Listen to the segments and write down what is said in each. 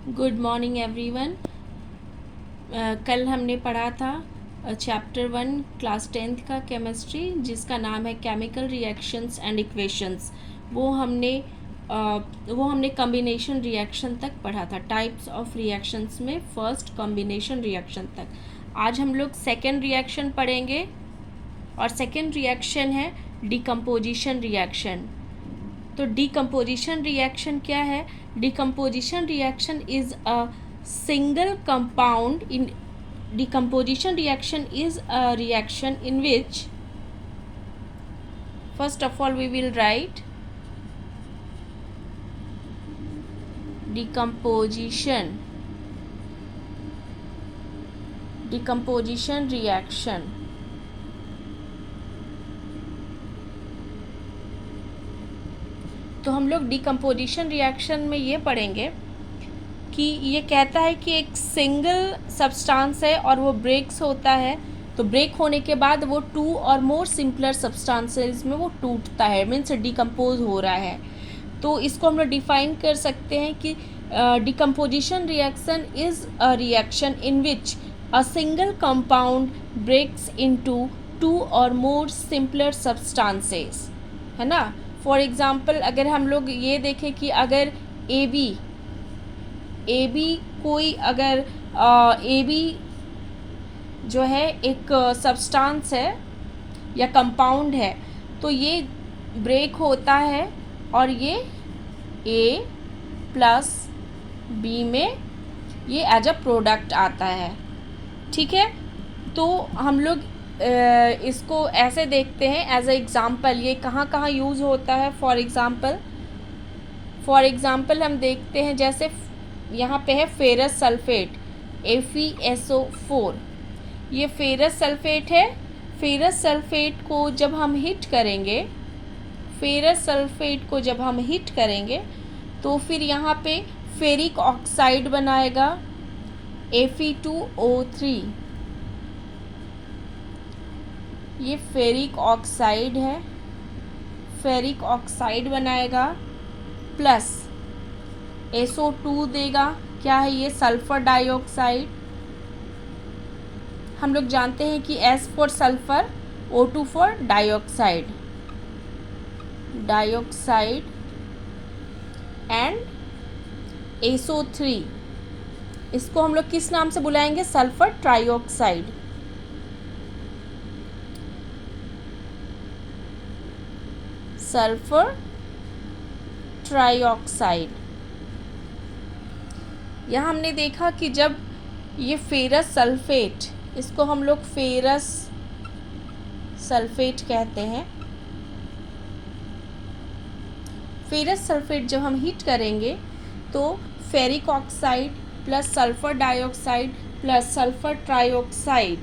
Good morning everyone. कल हमने पढ़ा था चैप्टर 1 क्लास 10th का केमिस्ट्री, जिसका नाम है केमिकल रिएक्शंस एंड इक्वेशंस। वो हमने कॉम्बिनेशन रिएक्शन तक पढ़ा था, टाइप्स ऑफ रिएक्शंस में फर्स्ट कॉम्बिनेशन रिएक्शन तक। आज हम लोग सेकेंड रिएक्शन पढ़ेंगे और सेकेंड रिएक्शन है डिकम्पोजिशन रिएक्शन। तो डिकम्पोजिशन रिएक्शन क्या है? Decomposition reaction is a single compound in decomposition reaction is a reaction in which first of all we will write decomposition reaction। तो हम लोग डिकम्पोजिशन रिएक्शन में ये पढ़ेंगे कि ये कहता है कि एक सिंगल सब्सटेंस है और वो ब्रेक्स होता है, तो ब्रेक होने के बाद वो to or more simpler substances में वो टूटता है, मीन्स डिकम्पोज हो रहा है। तो इसको हम लोग डिफाइन कर सकते हैं कि decomposition reaction is a reaction in which a single compound breaks into two or more simpler substances, है ना। फॉर एग्जांपल अगर हम लोग ये देखें कि अगर ए बी कोई अगर ए बी जो है एक सब्सटेंस है या कंपाउंड है, तो ये ब्रेक होता है और ये ए प्लस बी में ये एज अ प्रोडक्ट आता है, ठीक है। तो हम लोग इसको ऐसे देखते हैं एज अ एग्ज़ाम्पल, ये कहाँ कहाँ यूज़ होता है। फॉर एग्ज़ाम्पल हम देखते हैं, जैसे यहाँ पे है फेरस सल्फेट FeSO4, ये फेरस सल्फेट है। फेरस सल्फेट को जब हम हीट करेंगे तो फिर यहाँ पे फेरिक ऑक्साइड बनाएगा Fe2O3, ये फेरिक ऑक्साइड है, फेरिक ऑक्साइड बनाएगा प्लस SO2 देगा। क्या है ये? Sulphur dioxide. हम लोग जानते हैं कि S for sulphur, O2 for dioxide and SO3, इसको हम लोग किस नाम से बुलाएंगे? Sulphur trioxide. Sulphur trioxide. यहाँ हमने देखा कि जब ये फेरस सल्फेट, इसको हम लोग फेरस सल्फेट कहते हैं, फेरस सल्फेट जब हम हीट करेंगे तो ferric oxide plus sulphur dioxide plus sulphur trioxide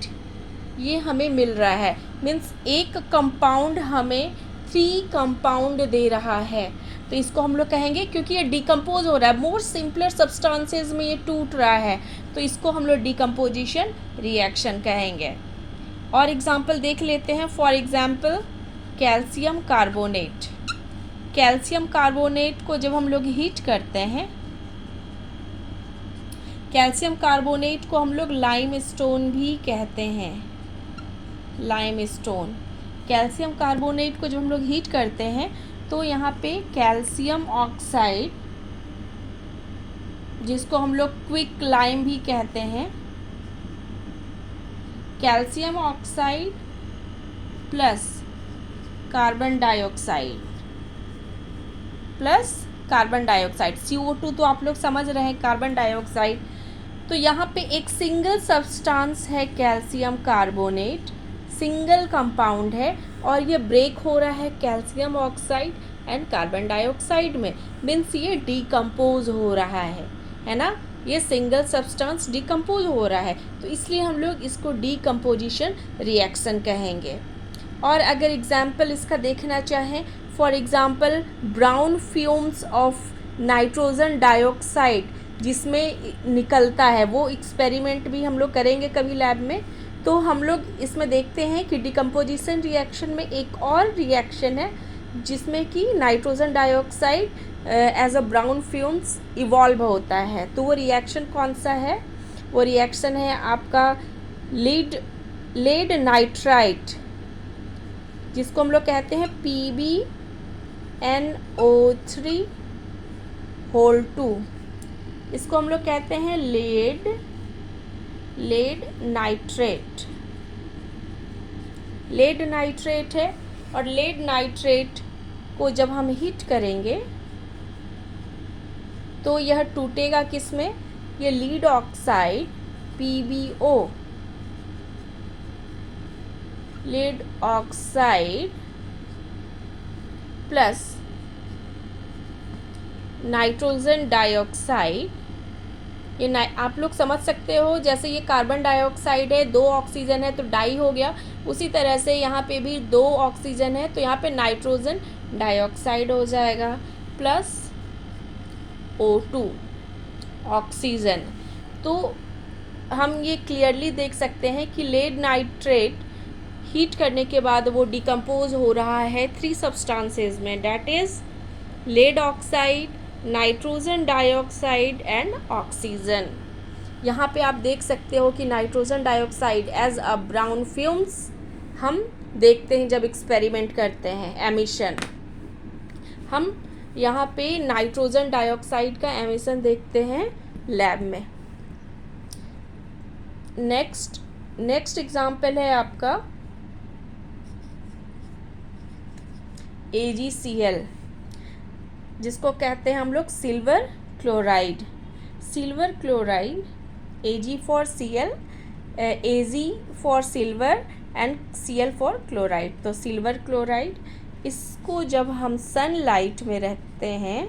ये हमें मिल रहा है। मीन्स एक कंपाउंड हमें 3 कंपाउंड दे रहा है। तो इसको हम लोग कहेंगे, क्योंकि ये डिकम्पोज हो रहा है, मोर सिंपलर सब्सटेंसेस में ये टूट रहा है, तो इसको हम लोग डिकम्पोजिशन रिएक्शन कहेंगे। और एग्जांपल देख लेते हैं। For example calcium carbonate. Calcium carbonate को जब हम लोग हीट करते हैं, कैल्शियम कार्बोनेट को हम लोग लाइम स्टोन भी कहते हैं। लाइम स्टोन, कैल्शियम कार्बोनेट को जब हम लोग हीट करते हैं तो यहाँ पे कैल्शियम ऑक्साइड, जिसको हम लोग क्विक लाइम भी कहते हैं, calcium oxide plus carbon dioxide CO2 तो आप लोग समझ रहे हैं, कार्बन डाइऑक्साइड। तो यहाँ पे एक सिंगल सब्सटेंस है कैल्शियम कार्बोनेट, सिंगल कंपाउंड है और ये ब्रेक हो रहा है calcium oxide and carbon dioxide में, मीन्स ये डिकम्पोज हो रहा है ना। ये सिंगल सब्सटेंस डिकम्पोज हो रहा है, तो इसलिए हम लोग इसको डिकम्पोजिशन रिएक्शन कहेंगे। और अगर एग्जाम्पल इसका देखना चाहें, for example brown fumes of nitrogen dioxide जिसमें निकलता है, वो एक्सपेरिमेंट भी हम लोग करेंगे कभी लैब में। तो हम लोग इसमें देखते हैं कि डिकम्पोजिशन रिएक्शन में एक और रिएक्शन है जिसमें कि nitrogen dioxide as a brown fumes evolve होता है। तो वो रिएक्शन कौन सा है? वो रिएक्शन है आपका लेड नाइट्राइट, जिसको हम लोग कहते हैं PbNO3 होल 2। इसको हम लोग कहते हैं लेड नाइट्रेट। लेड नाइट्रेट है, और लेड नाइट्रेट को जब हम हीट करेंगे तो यह टूटेगा किस में? ये lead oxide PbO, lead oxide plus nitrogen dioxide. ये आप लोग समझ सकते हो, जैसे ये कार्बन डाइऑक्साइड है, 2 ऑक्सीजन है तो डाई हो गया, उसी तरह से यहाँ पे भी 2 ऑक्सीजन है तो यहाँ पे नाइट्रोजन डाइऑक्साइड हो जाएगा प्लस O2 ऑक्सीजन। तो हम ये क्लियरली देख सकते हैं कि लेड नाइट्रेट हीट करने के बाद वो डिकम्पोज हो रहा है 3 सब्सटेंसेस में, that is lead oxide, nitrogen dioxide and oxygen. यहाँ पे आप देख सकते हो कि nitrogen dioxide as a brown fumes हम देखते हैं जब एक्सपेरिमेंट करते हैं, एमिशन। हम यहाँ पे नाइट्रोजन डाइऑक्साइड का एमिशन देखते हैं लैब में। नेक्स्ट एग्जाम्पल है आपका AgCl, जिसको कहते हैं हम लोग silver chloride. Silver chloride, Ag for Cl, Ag for silver and Cl for chloride. तो सिल्वर क्लोराइड, इसको जब हम सनलाइट में रखते हैं,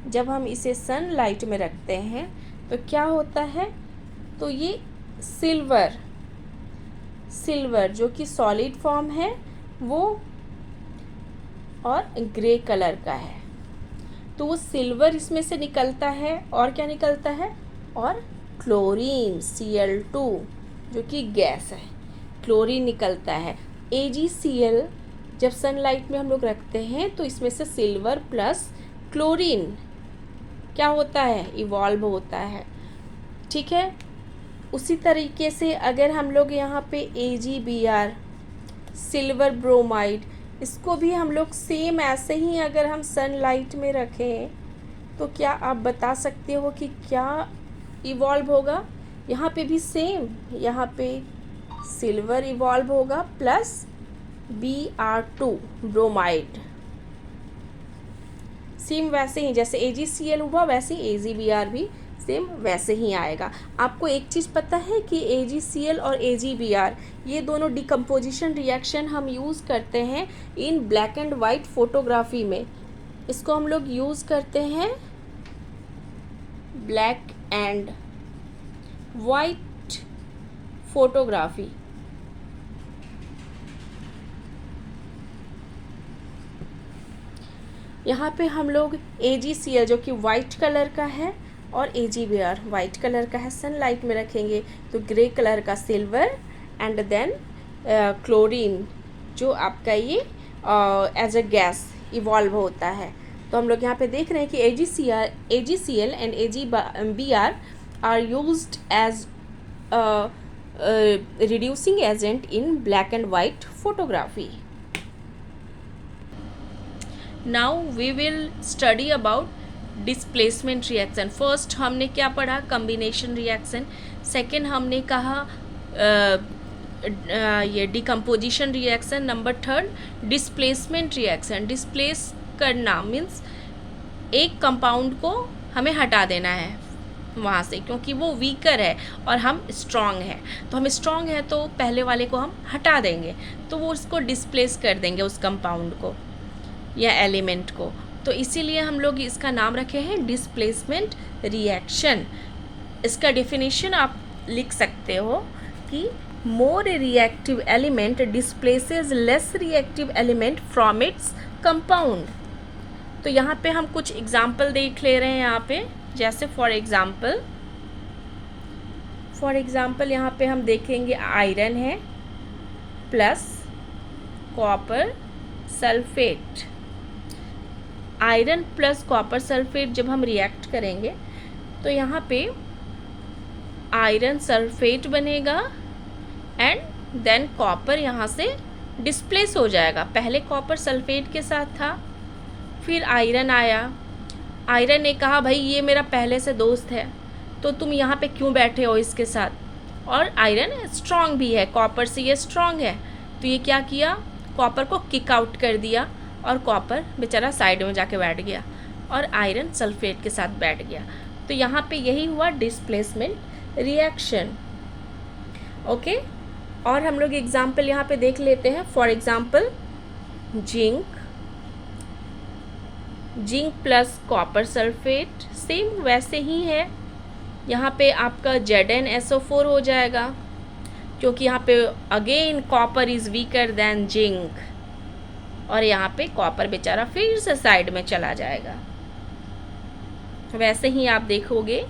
जब हम इसे सनलाइट में रखते हैं तो क्या होता है? तो ये सिल्वर जो कि सॉलिड फॉर्म है वो और ग्रे कलर का है, तो वो सिल्वर इसमें से निकलता है, और क्या निकलता है? और क्लोरीन Cl2 जो कि गैस है, क्लोरीन निकलता है। AgCl जब सनलाइट में हम लोग रखते हैं तो इसमें से सिल्वर प्लस क्लोरीन क्या होता है? इवॉल्व होता है, ठीक है। उसी तरीके से अगर हम लोग यहाँ पे AgBr, सिल्वर ब्रोमाइड, इसको भी हम लोग सेम ऐसे ही अगर हम सनलाइट में रखें तो क्या आप बता सकते हो कि क्या इवॉल्व होगा? यहाँ पे भी सेम, यहाँ पे सिल्वर इवॉल्व होगा प्लस Br2 ब्रोमाइड। सेम वैसे ही जैसे AgCl हुआ वैसे AgBr भी सेम वैसे ही आएगा। आपको एक चीज़ पता है कि AgCl और AgBr ये दोनों डिकम्पोजिशन रिएक्शन हम यूज़ करते हैं इन ब्लैक एंड वाइट फोटोग्राफी में। इसको हम लोग यूज़ करते हैं ब्लैक एंड वाइट फोटोग्राफी। यहाँ पे हम लोग AgCl जो कि वाइट कलर का है और AgBr वाइट कलर का है, सनलाइट में रखेंगे तो ग्रे कलर का सिल्वर एंड देन क्लोरीन जो आपका ये एज अ गैस इवॉल्व होता है। तो हम लोग यहाँ पे देख रहे हैं कि AgCl and AgBr are used as reducing agent in black and white photography. Now we will study about displacement reaction. First हमने क्या पढ़ा? Combination reaction. सेकेंड हमने कहा ये decomposition reaction. Number third displacement reaction. Displace करना means एक compound को हमें हटा देना है वहाँ से, क्योंकि वो वीकर है और हम स्ट्रॉन्ग हैं। तो हम स्ट्रॉन्ग हैं तो पहले वाले को हम हटा देंगे, तो वो उसको डिस्प्लेस कर देंगे उस कंपाउंड को या एलिमेंट को। तो इसीलिए हम लोग इसका नाम रखे हैं डिस्प्लेसमेंट रिएक्शन। इसका डेफिनेशन आप लिख सकते हो कि more reactive element displaces less reactive element from its compound. तो यहाँ पे हम कुछ एग्जाम्पल देख ले रहे हैं यहाँ पे, जैसे फॉर एग्ज़ाम्पल यहाँ पे हम देखेंगे आयरन है plus copper sulphate. Iron plus copper sulphate जब हम रिएक्ट करेंगे तो यहाँ पे आयरन सल्फेट बनेगा एंड देन कॉपर यहाँ से डिस्प्लेस हो जाएगा। पहले कॉपर सल्फेट के साथ था, फिर आयरन आया। आयरन ने कहा भाई ये मेरा पहले से दोस्त है, तो तुम यहाँ पे क्यों बैठे हो इसके साथ, और आयरन स्ट्रांग भी है, कॉपर से ये स्ट्रांग है, तो ये क्या किया, कॉपर को किक आउट कर दिया और कॉपर बेचारा साइड में जाके बैठ गया और आयरन सल्फेट के साथ बैठ गया। तो यहाँ पे यही हुआ डिस्प्लेसमेंट रिएक्शन। ओके, और हम लोग एग्जाम्पल यहाँ पे देख लेते हैं। For example zinc plus copper sulphate, same वैसे ही है। यहाँ पे आपका ZnSO4 हो जाएगा, क्योंकि यहाँ पे again copper is weaker then zinc, और यहाँ पे कॉपर बेचारा फिर से साइड में चला जाएगा। वैसे ही आप देखोगे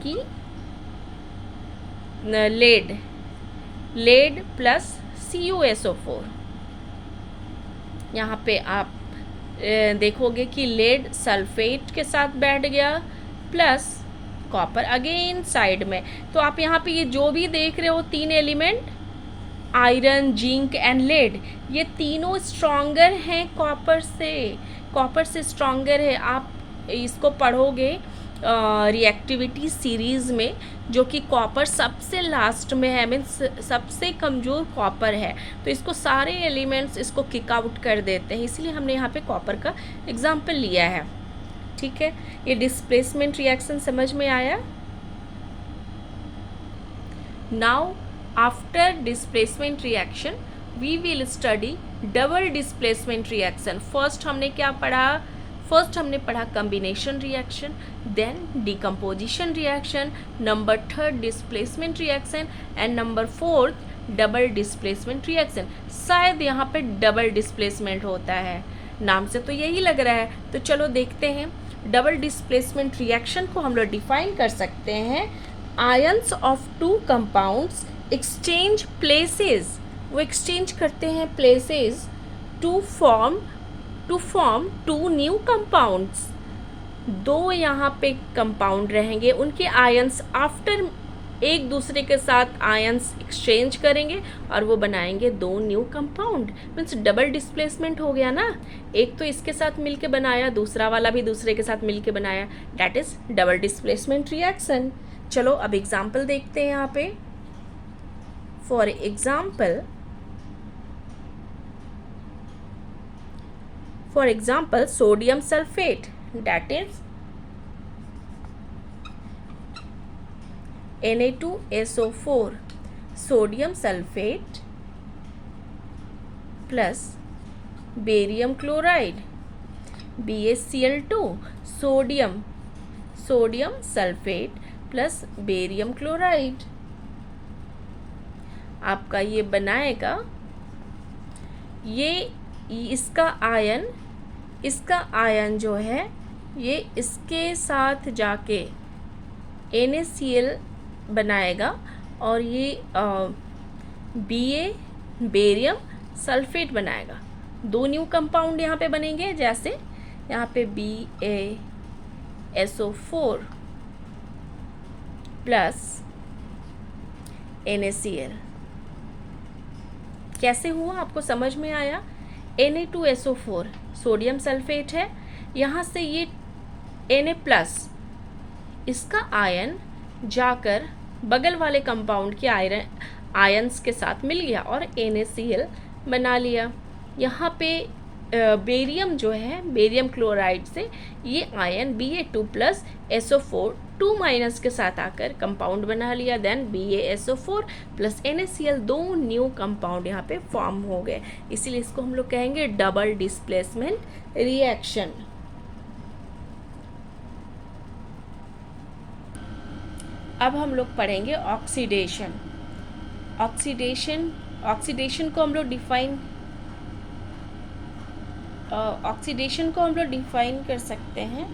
कि लेड प्लस CuSO4, यहाँ पे आप देखोगे कि लेड सल्फेट के साथ बैठ गया प्लस कॉपर अगेन साइड में। तो आप यहाँ पे ये जो भी देख रहे हो तीन element, iron, zinc and lead, ये तीनों स्ट्रॉन्गर हैं कॉपर से स्ट्रॉन्गर है। आप इसको पढ़ोगे रिएक्टिविटी सीरीज़ में, जो कि कॉपर सबसे लास्ट में है, मीन्स सबसे कमज़ोर कॉपर है, तो इसको सारे एलिमेंट्स इसको किक आउट कर देते हैं, इसलिए हमने यहाँ पे कॉपर का एग्जाम्पल लिया है। ठीक है, ये डिस्प्लेसमेंट रिएक्शन समझ में आया। Now after displacement reaction we will study double displacement reaction. First हमने क्या पढ़ा, हमने पढ़ा combination reaction, then decomposition reaction, number 3 displacement reaction and number 4 double displacement reaction. शायद यहाँ पे डबल डिस्प्लेसमेंट होता है, नाम से तो यही लग रहा है। तो चलो देखते हैं। डबल डिस्प्लेसमेंट रिएक्शन को हम लोग डिफाइन कर सकते हैं, ions of two compounds exchange places, वो एक्सचेंज करते हैं places to form two new compounds. दो यहाँ पे कंपाउंड रहेंगे, उनके आयंस आफ्टर एक दूसरे के साथ आयंस एक्सचेंज करेंगे और वो बनाएंगे दो new compound. Means double displacement हो गया ना, एक तो इसके साथ मिलके बनाया, दूसरा वाला भी दूसरे के साथ मिलके बनाया, that is double displacement reaction. चलो अब एग्जाम्पल देखते हैं यहाँ पे। For example sodium sulphate, that is Na2SO4, sodium sulfate plus barium chloride, BaCl2, sodium sulfate plus barium chloride। आपका ये बनाएगा, ये इसका आयन जो है ये इसके साथ जाके NaCl बनाएगा और ये बेरियम सल्फेट बनाएगा। दो न्यू कंपाउंड यहाँ पे बनेंगे, जैसे यहाँ पे BaSO4 प्लस NaCl। कैसे हुआ आपको समझ में आया? Na2SO4 सोडियम सल्फेट है, यहाँ से ये Na+, इसका आयन जाकर बगल वाले कंपाउंड के आयंस के साथ मिल गया और NaCl बना लिया। यहाँ पे बेरियम जो है, बेरियम क्लोराइड से ये आयन Ba2+ SO4 2- के साथ आकर कंपाउंड बना लिया, देन BaSO4 प्लस NaCl, दो न्यू कंपाउंड यहाँ पे फॉर्म हो गए, इसीलिए इसको हम लोग कहेंगे डबल डिस्प्लेसमेंट रिएक्शन। अब हम लोग पढ़ेंगे ऑक्सीडेशन को हम लोग डिफाइन कर सकते हैं।